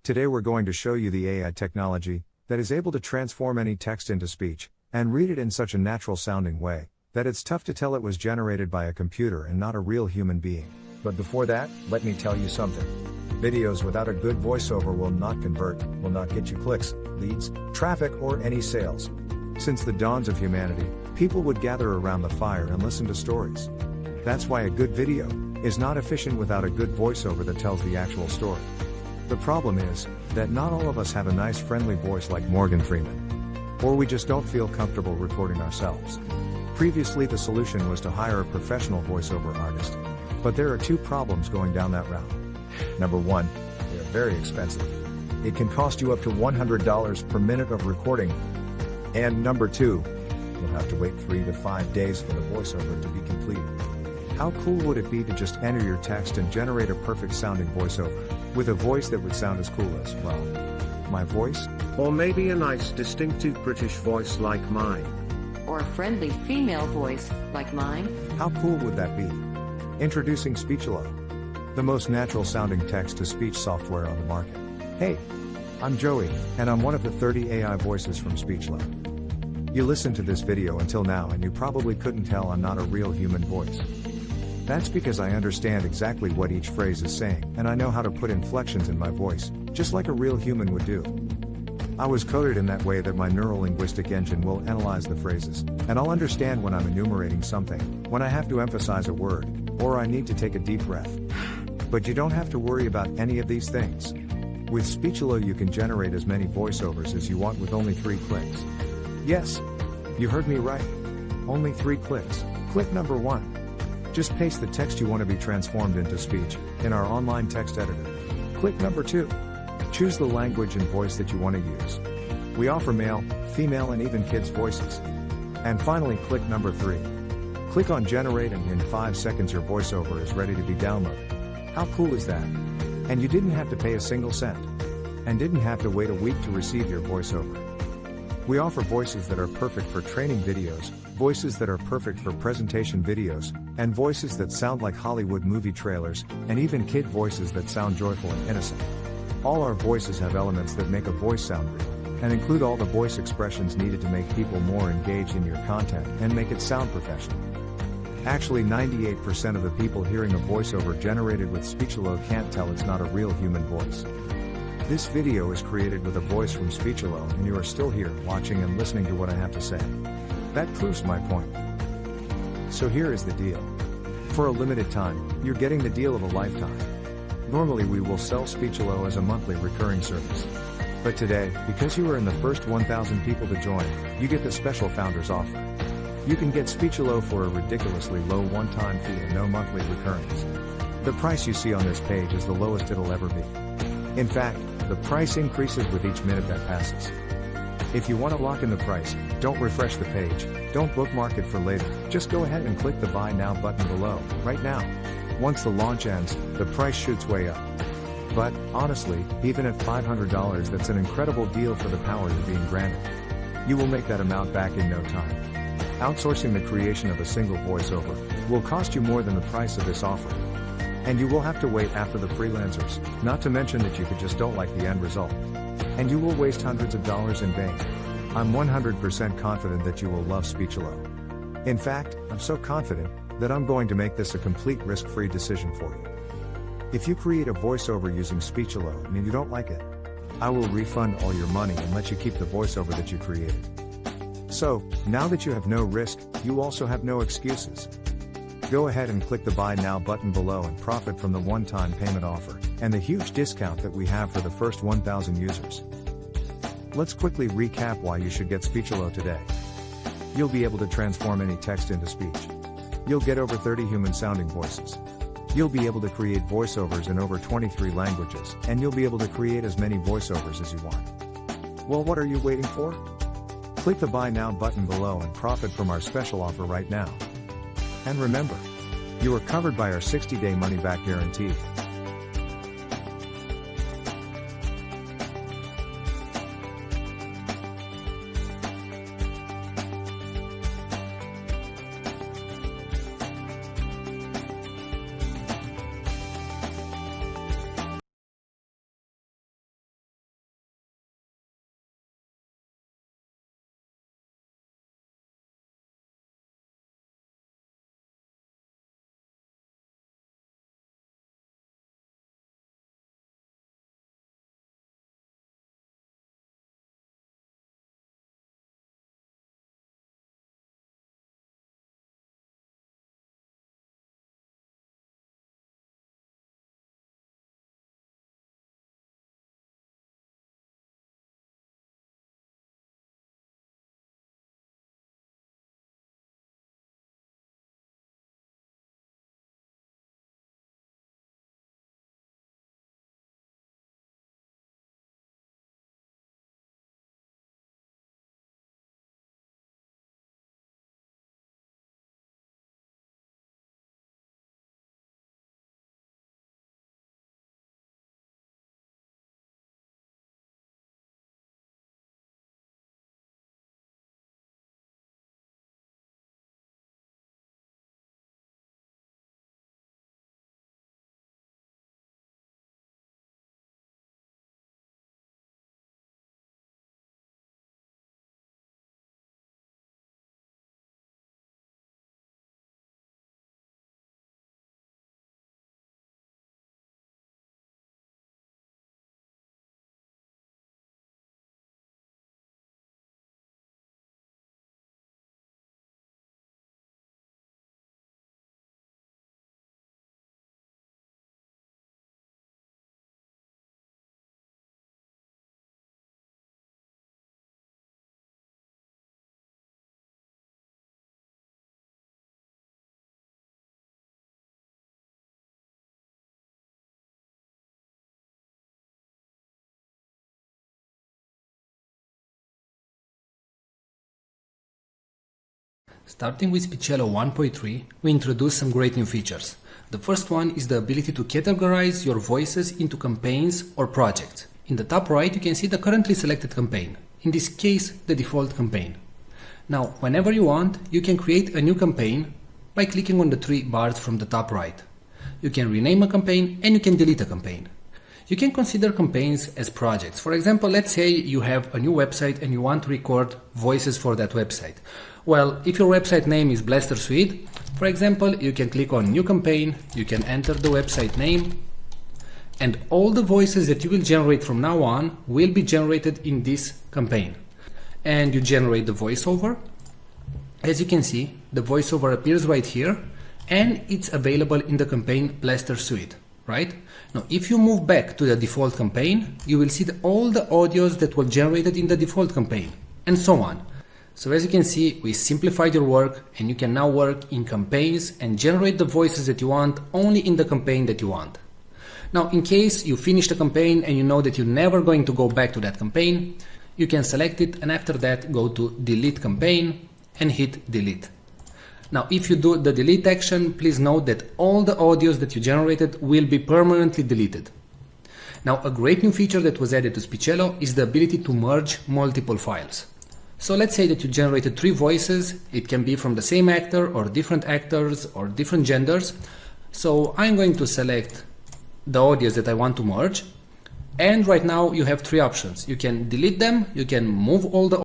Today we're going to show you the AI technology that is able to transform any text into speech, and read it in such a natural sounding way, that it's tough to tell it was generated by a computer and not a real human being. But before that, let me tell you something. Videos without a good voiceover will not convert, will not get you clicks, leads, traffic, or any sales. Since the dawns of humanity, people would gather around the fire and listen to stories. That's why a good video is not efficient without a good voiceover that tells the actual story. The problem is that not all of us have a nice friendly voice like Morgan Freeman. Or we just don't feel comfortable recording ourselves. Previously the solution was to hire a professional voiceover artist. But there are two problems going down that route. Number one, they are very expensive. It can cost you up to $100 per minute of recording. And number two, you'll have to wait 3 to 5 days for the voiceover to be completed. How cool would it be to just enter your text and generate a perfect sounding voiceover, with a voice that would sound as cool as, well, my voice? Or maybe a nice distinctive British voice like mine. Or a friendly female voice like mine? How cool would that be? Introducing Speechelo, the most natural sounding text-to-speech software on the market. Hey, I'm Joey, and I'm one of the 30 AI voices from Speechelo. You listened to this video until now and you probably couldn't tell I'm not a real human voice. That's because I understand exactly what each phrase is saying, and I know how to put inflections in my voice, just like a real human would do. I was coded in that way that my neurolinguistic engine will analyze the phrases, and I'll understand when I'm enumerating something, when I have to emphasize a word, or I need to take a deep breath. But you don't have to worry about any of these things. With Speechelo you can generate as many voiceovers as you want with only 3 clicks. Yes, you heard me right. Only 3 clicks. Click number 1. Just paste the text you want to be transformed into speech in our online text editor. Click number 2. Choose the language and voice that you want to use. We offer male, female, and even kids' voices. And finally, click number 3. Click on generate, and in 5 seconds your voiceover is ready to be downloaded. How cool is that? And you didn't have to pay a single cent. And didn't have to wait a week to receive your voiceover. We offer voices that are perfect for training videos, voices that are perfect for presentation videos, and voices that sound like Hollywood movie trailers, and even kid voices that sound joyful and innocent. All our voices have elements that make a voice sound real, and include all the voice expressions needed to make people more engaged in your content and make it sound professional. Actually, 98% of the people hearing a voiceover generated with Speechelo can't tell it's not a real human voice. This video is created with a voice from Speechelo, and you are still here watching and listening to what I have to say. That proves my point. So here is the deal. For a limited time, you're getting the deal of a lifetime. Normally we will sell Speechelo as a monthly recurring service. But today, because you are in the first 1,000 people to join, you get the special founders offer. You can get Speechelo for a ridiculously low one-time fee and no monthly recurrings. The price you see on this page is the lowest it'll ever be. In fact, the price increases with each minute that passes. If you want to lock in the price, don't refresh the page, don't bookmark it for later, just go ahead and click the Buy Now button below, right now. Once the launch ends, the price shoots way up. But, honestly, even at $500 that's an incredible deal for the power you're being granted. You will make that amount back in no time. Outsourcing the creation of a single voiceover will cost you more than the price of this offer. And you will have to wait after the freelancers, not to mention that you just don't like the end result. And you will waste hundreds of dollars in vain. I'm 100% confident that you will love Speechelo. In fact, I'm so confident that I'm going to make this a complete risk-free decision for you. If you create a voiceover using Speechelo and you don't like it, I will refund all your money and let you keep the voiceover that you created. So, now that you have no risk, you also have no excuses. Go ahead and click the Buy Now button below and profit from the one-time payment offer, and the huge discount that we have for the first 1,000 users. Let's quickly recap why you should get Speechelo today. You'll be able to transform any text into speech. You'll get over 30 human-sounding voices. You'll be able to create voiceovers in over 23 languages, and you'll be able to create as many voiceovers as you want. Well, what are you waiting for? Click the Buy Now button below and profit from our special offer right now. And remember, you are covered by our 60-day money-back guarantee. Starting with Speechelo 1.3, we introduced some great new features. The first one is the ability to categorize your voices into campaigns or projects. In the top right, you can see the currently selected campaign. In this case, the default campaign. Now, whenever you want, you can create a new campaign by clicking on the three bars from the top right. You can rename a campaign and you can delete a campaign. You can consider campaigns as projects. For example, let's say you have a new website and you want to record voices for that website. Well, if your website name is Blaster Suite, for example, you can click on New Campaign, you can enter the website name, and all the voices that you will generate from now on will be generated in this campaign. And you generate the voiceover. As you can see, the voiceover appears right here, and it's available in the campaign Blaster Suite, right? Now, if you move back to the default campaign, you will see all the audios that were generated in the default campaign, and so on. So as you can see, we simplified your work, and you can now work in campaigns and generate the voices that you want only in the campaign that you want. Now, in case you finish the campaign and you know that you're never going to go back to that campaign, you can select it and after that go to Delete Campaign and hit Delete. Now, if you do the delete action, please note that all the audios that you generated will be permanently deleted. Now, a great new feature that was added to Speechelo is the ability to merge multiple files. So let's say that you generated 3 voices. It can be from the same actor or different actors or different genders. So I'm going to select the audios that I want to merge. And right now you have 3 options. You can delete them, you can move all the